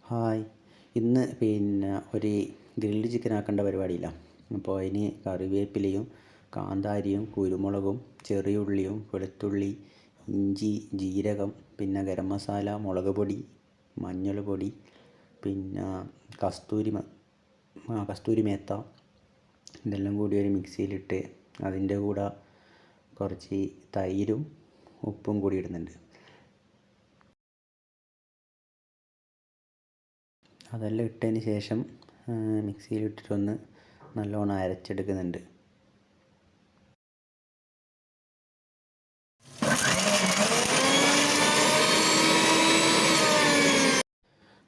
Hi. ഇന്ന് ഒരു grilled chicken ആക്കേണ്ട പരിപാടിയില്ല. അപ്പോൾ അതിന് കറിവേപ്പിലയും കാന്താരിയും കുരുമുളകും ചെറിയുള്ളിയും വെളുത്തുള്ളി ഇഞ്ചി ജീരകം പിന്നെ ഗരം മസാല മുളക് പൊടി മഞ്ഞൾ പൊടി പിന്നെ കസ്തൂരി മേത്ത ഇതെല്ലാം കൂടി ഒരു മിക്സിയിലിട്ട് അതിൻ്റെ കൂടെ കുറച്ച് തൈരും ഉപ്പും കൂടി ഇടുന്നുണ്ട്. അതെല്ലാം ഇട്ടതിന് ശേഷം മിക്സിയിലിട്ടിട്ടൊന്ന് നല്ലോണം അരച്ചെടുക്കുന്നുണ്ട്.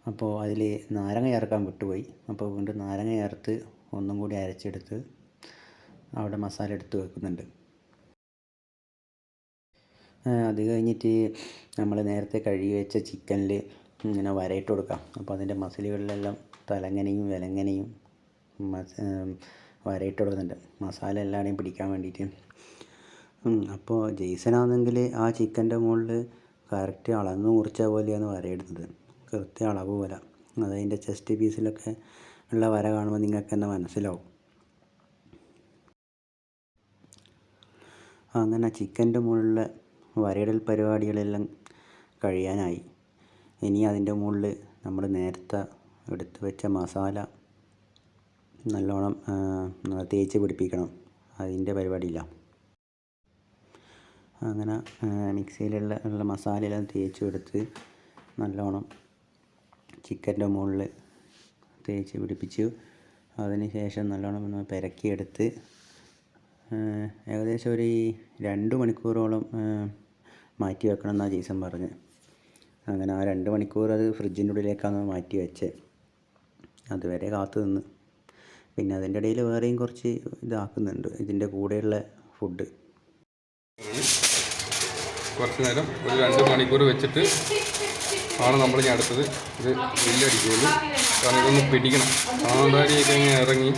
അപ്പോൾ അതിൽ നാരങ്ങ ചേർക്കാൻ വിട്ടുപോയി. അപ്പോൾ വീണ്ടും നാരങ്ങ ചേർത്ത് ഒന്നും കൂടി അരച്ചെടുത്ത് അവിടെ മസാല എടുത്ത് വെക്കുന്നുണ്ട്. അത് കഴിഞ്ഞിട്ട് നമ്മൾ നേരത്തെ കഴുകി വെച്ച ചിക്കനിൽ ഇങ്ങനെ വരയിട്ട് കൊടുക്കാം. അപ്പോൾ അതിൻ്റെ മസിലുകളിലെല്ലാം തലങ്ങനെയും വിലങ്ങനെയും വരയിട്ട് കൊടുക്കുന്നുണ്ട്, മസാല എല്ലാവരുടെയും പിടിക്കാൻ വേണ്ടിയിട്ട്. അപ്പോൾ ജെയ്സനാണെങ്കിൽ ആ ചിക്കൻ്റെ മുകളിൽ കറക്റ്റ് അളന്ന് മുറിച്ച പോലെയാണ് വരയിടുന്നത്, കൃത്യ അളവ് പോലെ. അതതിൻ്റെ ചെസ്റ്റ് പീസിലൊക്കെ ഉള്ള വര കാണുമ്പോൾ നിങ്ങൾക്ക് തന്നെ മനസ്സിലാവും. അങ്ങനെ ചിക്കൻ്റെ മുകളിലെ വരയിടൽ പരിപാടികളെല്ലാം കഴിയാനായി. ഇനി അതിൻ്റെ മുകളിൽ നമ്മൾ നേരത്തെ എടുത്ത് വെച്ച മസാല നല്ലോണം തേച്ച് പിടിപ്പിക്കണം, പരിപാടിയില്ല. അങ്ങനെ മിക്സിയിലുള്ള മസാലയെല്ലാം തേച്ച് എടുത്ത് നല്ലോണം ചിക്കൻ്റെ മുകളിൽ തേച്ച് പിടിപ്പിച്ചു. അതിന് ശേഷം നല്ലോണം ഒന്ന് പെരക്കിയെടുത്ത് ഏകദേശം ഒരു 2 മണിക്കൂറോളം മാറ്റി വെക്കണം എന്നാണ് ജെയ്സൺ പറഞ്ഞത്. അങ്ങനെ ആ 2 മണിക്കൂർ അത് ഫ്രിഡ്ജിൻ്റെ ഉള്ളിലേക്കാണ് മാറ്റി വെച്ചത്. അതുവരെ കാത്തു നിന്ന്. പിന്നെ അതിൻ്റെ ഇടയിൽ വേറെയും കുറച്ച് ഇതാക്കുന്നുണ്ട്, ഇതിൻ്റെ കൂടെയുള്ള ഫുഡ്. കുറച്ച് നേരം ഒരു 2 മണിക്കൂർ വെച്ചിട്ട് ആണ് നമ്മൾ ഇനി അടുത്തത് ഇത് ഗ്രില്ലടിക്കുകയുള്ളൂ. കാരണം ഇതൊന്ന് പിടിക്കണം, കാന്താരിയൊക്കെ അങ്ങ് ഇറങ്ങി.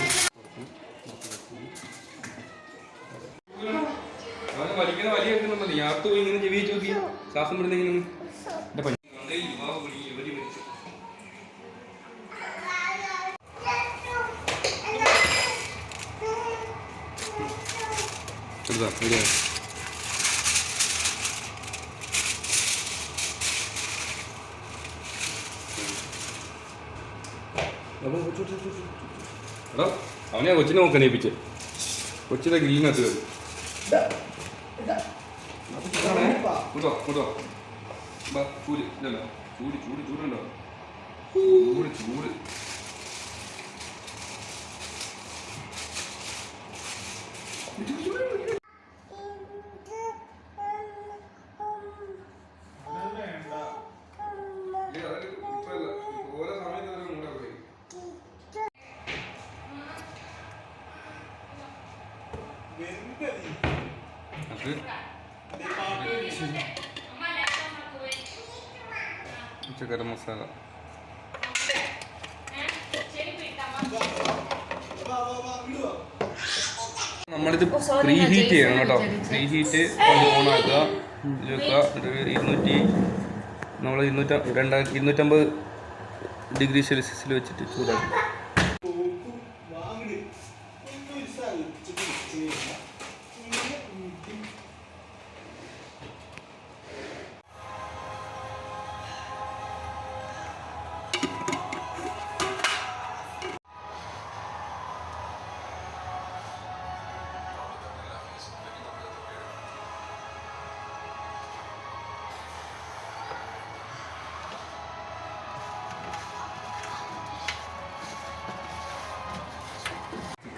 വലിക്കുന്ന വലിയ വെക്കുന്നുണ്ടോ, യാത്ര പോയി ഇങ്ങനെ ചെവി വെച്ച് നോക്കി ശ്വാസം വിടുന്നെങ്കിലും എടാ അവനെ കൊച്ചിനെ നോക്കണേപ്പിച്ച് കൊച്ചിനെ ഗ്രില്ലിനകത്ത് ചൂട് ഇല്ലല്ലോ, ചൂടുണ്ടോ, ചൂട് ഗരം മസാല. നമ്മളിത് പ്രീ ഹീറ്റ് ചെയ്യണം കേട്ടോ. പ്രീ ഹീറ്റ് ഓണാക്കുക, നമ്മൾ 250 ഡിഗ്രി സെൽഷ്യസിൽ വെച്ചിട്ട് ചൂടാക്കുക.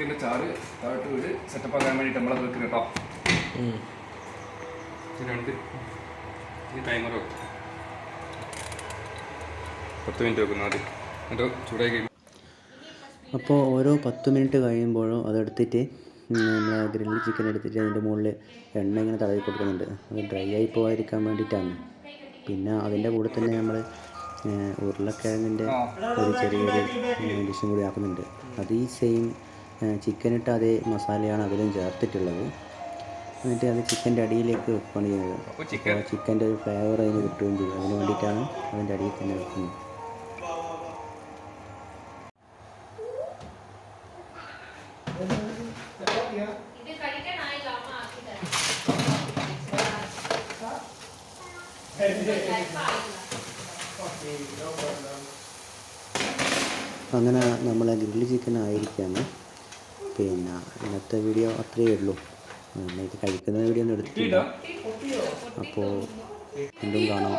ചിക്കൻ്റെ ചാറ് താഴോട്ട് വീട് സെറ്റപ്പ് ആക്കാൻ വേണ്ടിയിട്ട് നമ്മളത് വെക്കുന്നത് കേട്ടോ. 2 ടൈമർ വെക്കും, 10 മിനിറ്റ് വെക്കുന്നു ആദ്യം, എന്നിട്ട് ചൂടായി കഴിയും. അപ്പോൾ ഓരോ 10 മിനിറ്റ് കഴിയുമ്പോഴും അതെടുത്തിട്ട് നമ്മൾ ഗ്രില്ല് ചിക്കൻ എടുത്തിട്ട് അതിൻ്റെ മുകളിൽ എണ്ണ ഇങ്ങനെ തടവി കൊടുക്കുന്നുണ്ട്. അത് ഡ്രൈ ആയി പോകാതിരിക്കാൻ വേണ്ടിയിട്ടാണ്. പിന്നെ അതിൻ്റെ കൂടെ തന്നെ നമ്മൾ ഉരുളക്കിഴങ്ങിൻ്റെ ഒരു ചെറിയൊരു ഡിഷും കൂടി ആക്കുന്നുണ്ട്. അത് ഈ സെയിം ചിക്കനിട്ട് അതേ മസാലയാണ് അതിലും ചേർത്തിട്ടുള്ളത്. എന്നിട്ട് അത് ചിക്കൻ്റെ അടിയിലേക്ക് വെക്കുകയാണ് ചെയ്യുന്നത്. അപ്പോൾ ചിക്കൻ്റെ ഒരു ഫ്ലേവർ അതിന് കിട്ടുകയും ചെയ്യും. അതിന് വേണ്ടിയിട്ടാണ് അതിൻ്റെ അടിയിൽ തന്നെ വെക്കുന്നത്. അങ്ങനെ നമ്മളെ ഗ്രില്ല് ചിക്കൻ ആയിരിക്കുകയാണ്. പിന്നെ ഇന്നത്തെ വീഡിയോ അത്രയേ ഉള്ളൂ. ഇത് കഴിക്കുന്ന വീഡിയോ ഒന്നും എടുത്തിട്ടില്ല. അപ്പോൾ വീണ്ടും കാണാം.